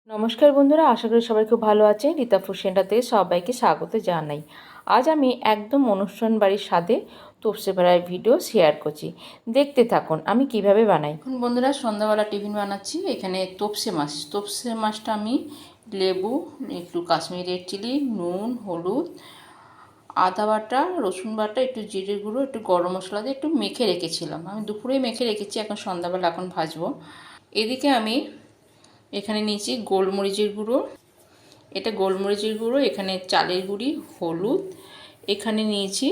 নমস্কার বন্ধুরা, আশা করি সবাই খুব ভালো আছেন। রীতা ফুড সেন্টার থেকে সবাইকে স্বাগত জানাই। আজ আমি একদম অনুষ্ঠান বাড়ির স্বাদে তোপসে ভরার ভিডিও শেয়ার করছি, দেখতে থাকুন আমি কিভাবে বানাই। এখন বন্ধুরা সন্ধ্যাবেলা টিফিন বানাচ্ছি। এখানে তোপসে মাছটা আমি লেবু, একটু কাশ্মীরি রেড চিলি, নুন, হলুদ, আদা বাটা, রসুন বাটা, একটু জিরে গুঁড়ো, একটু গরম মশলা দিয়ে একটু মেখে রেখেছিলাম। আমি দুপুরেই মেখে রেখেছি, এখন সন্ধ্যাবেলা এখন ভাজবো। এদিকে আমি এখানে নিয়েছি গোলমরিচের গুঁড়ো, এটা গোলমরিচের গুঁড়ো, এখানে চালের গুঁড়ি, হলুদ, এখানে নিয়েছি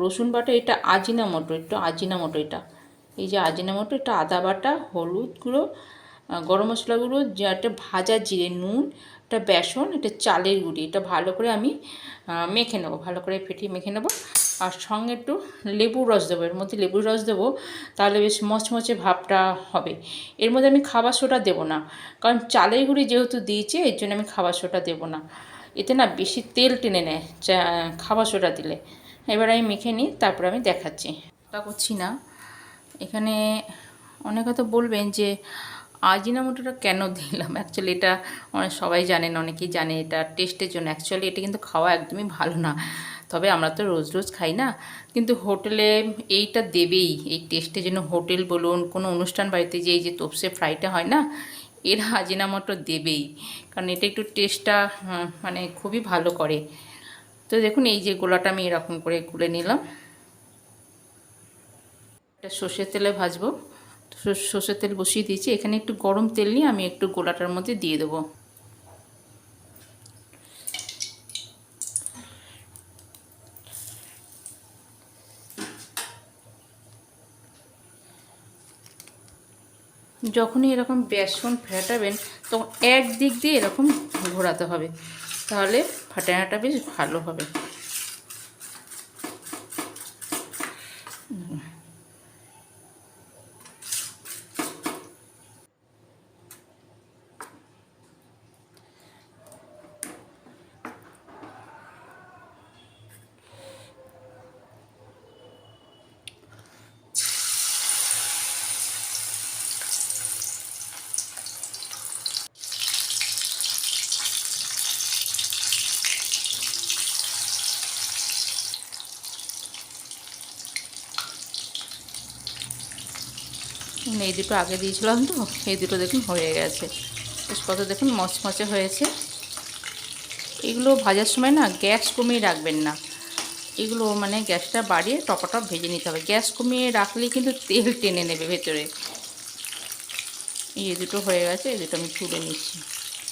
রসুন বাটা, এটা আজিনামোটো, একটু আজিনামোটো, এটা এই যে আজিনামোটো, এটা আদা বাটা, হলুদ গুঁড়ো, গরম মশলা গুঁড়ো, একটা ভাজা জিরে, নুন, এটা বেসন, এটা চালের গুঁড়ি। এটা ভালো করে আমি মেখে নেবো, ভালো করে ফেটিয়ে মেখে নেবো। আর সঙ্গে একটু লেবুর রস দেবো, এর মধ্যে লেবুর রস দেবো, তাহলে বেশ মচমচে ভাবটা হবে। এর মধ্যে আমি খাবার সোডা দেবো না, কারণ চালের গুঁড়ি যেহেতু দিয়েছে এর জন্য আমি খাবার সোডা দেবো না। এতে না বেশি তেল টেনে নেয় খাবার সোডা দিলে। এবার আমি মেখে নিই, তারপর আমি দেখাচ্ছি। তা করছি না। এখানে অনেকে তো বলবেন যে আজিনামোটোটা কেন দিলাম। অ্যাকচুয়ালি এটা অনেক সবাই জানেন, অনেকেই জানে এটা টেস্টের জন্য। অ্যাকচুয়ালি এটা কিন্তু খাওয়া একদমই ভালো না, তবে আমরা তো রোজ রোজ খাই না, কিন্তু হোটেলে এইটা দেবেই এই টেস্টের জন্য। হোটেল বলুন, কোনো অনুষ্ঠান বাড়িতে যে এই যে তোপসে ফ্রাইটা হয় না, এরা আজিনামোটো দেবেই, কারণ এটা একটু টেস্টটা মানে খুবই ভালো করে। তো দেখুন এই যে গোলাটা আমি এরকম করে গুলে নিলাম। এটা সর্ষের তেলে ভাজবো। সর্ষের তেল বসিয়ে দিয়েছি, এখানে একটু গরম তেল নিয়ে আমি একটু গোলাটার মধ্যে দিয়ে দেবো। যখনই এরকম বেসন ফেটাবেন তখন এক দিক দিয়ে এরকম ঘোরাতে হবে, তাহলে ফাটানোটা বেশ ভালো হবে। এই দুটো আগে দিয়েছিলাম, তো এই দুটো দেখুন হয়ে গেছে বেশ, কত দেখুন মচমচে হয়েছে। এগুলো ভাজার সময় না গ্যাস কমিয়ে রাখবেন না, এগুলো মানে গ্যাসটা বাড়িয়ে টপাটপ ভেজে নিতে হবে। গ্যাস কমিয়ে রাখলেই কিন্তু তেল টেনে নেবে ভেতরে। এই দুটো হয়ে গেছে, এই দুটো আমি তুলে নিচ্ছি।